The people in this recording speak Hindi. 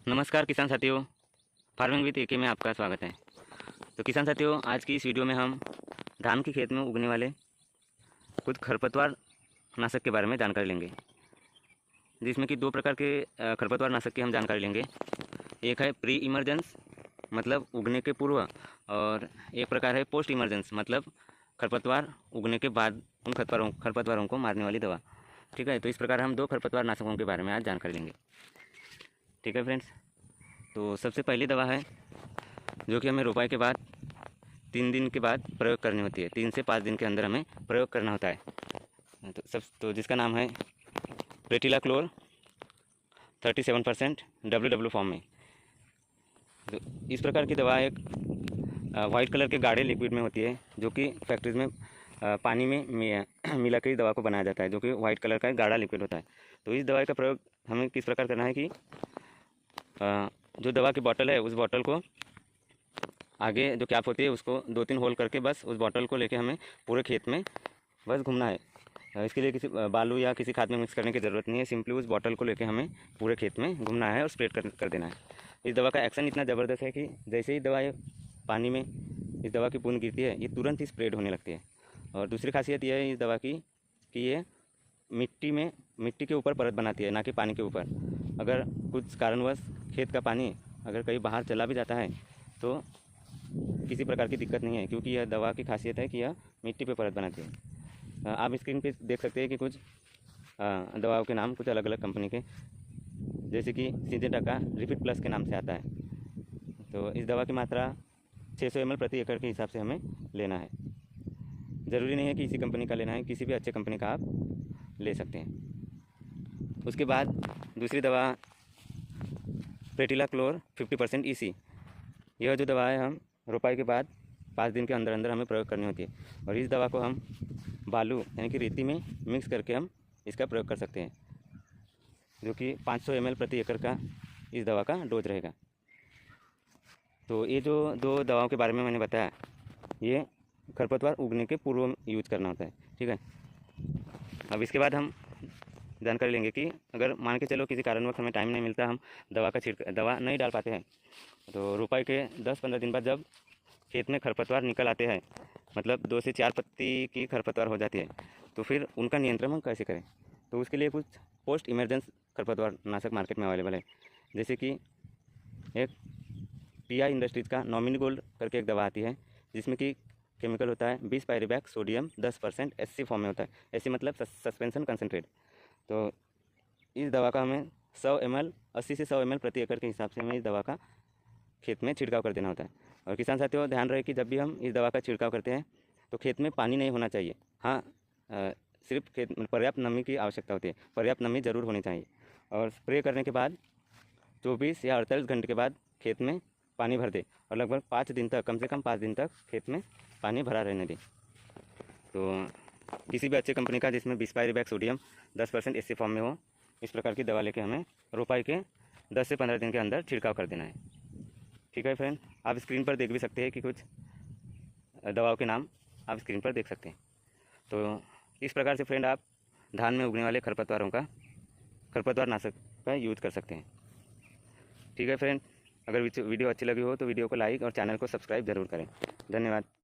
नमस्कार किसान साथियों, फार्मिंग विद एके में आपका स्वागत है। तो किसान साथियों, आज की इस वीडियो में हम धान के खेत में उगने वाले कुछ खरपतवार नाशक के बारे में जानकारी लेंगे, जिसमें कि दो प्रकार के खरपतवार नाशक की हम जानकारी लेंगे। एक है प्री इमरजेंस मतलब उगने के पूर्व, और एक प्रकार है पोस्ट इमरजेंस मतलब खरपतवार उगने के बाद उन खरपतवारों को मारने वाली दवा। ठीक है, तो इस प्रकार हम दो खरपतवार नाशकों के बारे में आज जानकारी लेंगे। ठीक है फ्रेंड्स, तो सबसे पहली दवा है जो कि हमें रोपाई के बाद 3 दिन के बाद प्रयोग करनी होती है। 3 से 5 दिन के अंदर हमें प्रयोग करना होता है। तो जिसका नाम है प्रेटिलाक्लोर 37% WW फॉर्म में। तो इस प्रकार की दवा एक वाइट कलर के गाढ़े लिक्विड में होती है, जो कि फैक्ट्रीज में पानी में मिला कर दवा को बनाया जाता है, जो कि वाइट कलर का एक गाढ़ा लिक्विड होता है। तो इस दवाई का प्रयोग हमें किस प्रकार करना है कि जो दवा की बोतल है उस बोतल को आगे जो कैप होती है उसको 2-3 होल करके बस उस बोतल को लेके हमें पूरे खेत में बस घूमना है। इसके लिए किसी बालू या किसी खाद में मिक्स करने की ज़रूरत नहीं है। सिंपली उस बोतल को लेके हमें पूरे खेत में घूमना है और स्प्रेड कर देना है। इस दवा का एक्शन इतना ज़बरदस्त है कि जैसे ही दवा पानी में इस दवा की बूंद गिरती है, ये तुरंत ही स्प्रेड होने लगती है। और दूसरी खासियत यह है इस दवा की कि ये मिट्टी के ऊपर परत बनाती है, ना कि पानी के ऊपर। अगर कुछ कारणवश खेत का पानी अगर कहीं बाहर चला भी जाता है तो किसी प्रकार की दिक्कत नहीं है, क्योंकि यह दवा की खासियत है कि यह मिट्टी पे परत बनाती है। आप स्क्रीन पे देख सकते हैं कि कुछ दवाओं के नाम कुछ अलग अलग कंपनी के, जैसे कि सिंजेंटा का रिपीट प्लस के नाम से आता है। तो इस दवा की मात्रा 600 ml प्रति एकड़ के हिसाब से हमें लेना है। ज़रूरी नहीं है कि इसी कंपनी का लेना है, किसी भी अच्छे कंपनी का आप ले सकते हैं। उसके बाद दूसरी दवा प्रेटिलाक्लोर 50% EC। यह जो दवा है हम रोपाई के बाद 5 दिन के अंदर अंदर हमें प्रयोग करनी होती है, और इस दवा को हम बालू यानी कि रेती में मिक्स करके हम इसका प्रयोग कर सकते हैं, जो कि 500 ml प्रति एकड़ का इस दवा का डोज रहेगा। तो ये जो दो दवाओं के बारे में मैंने बताया, ये खरपतवार उगने के पूर्व यूज करना होता है। ठीक है, अब इसके बाद हम जानकारी लेंगे कि अगर मान के चलो किसी कारणवश हमें टाइम नहीं मिलता, हम दवा नहीं डाल पाते हैं, तो रोपाई के 10-15 दिन बाद जब खेत में खरपतवार निकल आते हैं, मतलब 2 से 4 पत्ती की खरपतवार हो जाती है, तो फिर उनका नियंत्रण हम कैसे करें। तो उसके लिए कुछ पोस्ट इमरजेंस खरपतवार नाशक मार्केट में अवेलेबल है, जैसे कि एक PI इंडस्ट्रीज़ का नॉमिनी गोल्ड करके एक दवा आती है, जिसमें कि केमिकल होता है 20 पायरीबैक सोडियम 10% SC फॉर्म में होता है। SC मतलब सस्पेंशन कंसनट्रेट। तो इस दवा का हमें 100 ml 80 से 100 ml प्रति एकड़ के हिसाब से हमें इस दवा का खेत में छिड़काव कर देना होता है। और किसान साथियों, ध्यान रहे कि जब भी हम इस दवा का छिड़काव करते हैं तो खेत में पानी नहीं होना चाहिए। हाँ, सिर्फ खेत में पर्याप्त नमी की आवश्यकता होती है, पर्याप्त नमी ज़रूर होनी चाहिए। और स्प्रे करने के बाद 24 या 48 घंटे के बाद खेत में पानी भर दे, और लगभग 5 दिन तक, कम से कम 5 दिन तक खेत में पानी भरा रहने दें। तो किसी भी अच्छे कंपनी का जिसमें 20 पायरीबैक सोडियम 10% SC फॉर्म में हो, इस प्रकार की दवा लेके हमें रोपाई के 10 से 15 दिन के अंदर छिड़काव कर देना है। ठीक है फ्रेंड, आप स्क्रीन पर देख भी सकते हैं कि कुछ दवाओं के नाम आप स्क्रीन पर देख सकते हैं। तो इस प्रकार से फ्रेंड आप धान में उगने वाले खरपतवार नाशक का यूज कर सकते हैं। ठीक है फ्रेंड, अगर वीडियो अच्छी लगी हो तो वीडियो को लाइक और चैनल को सब्सक्राइब ज़रूर करें। धन्यवाद।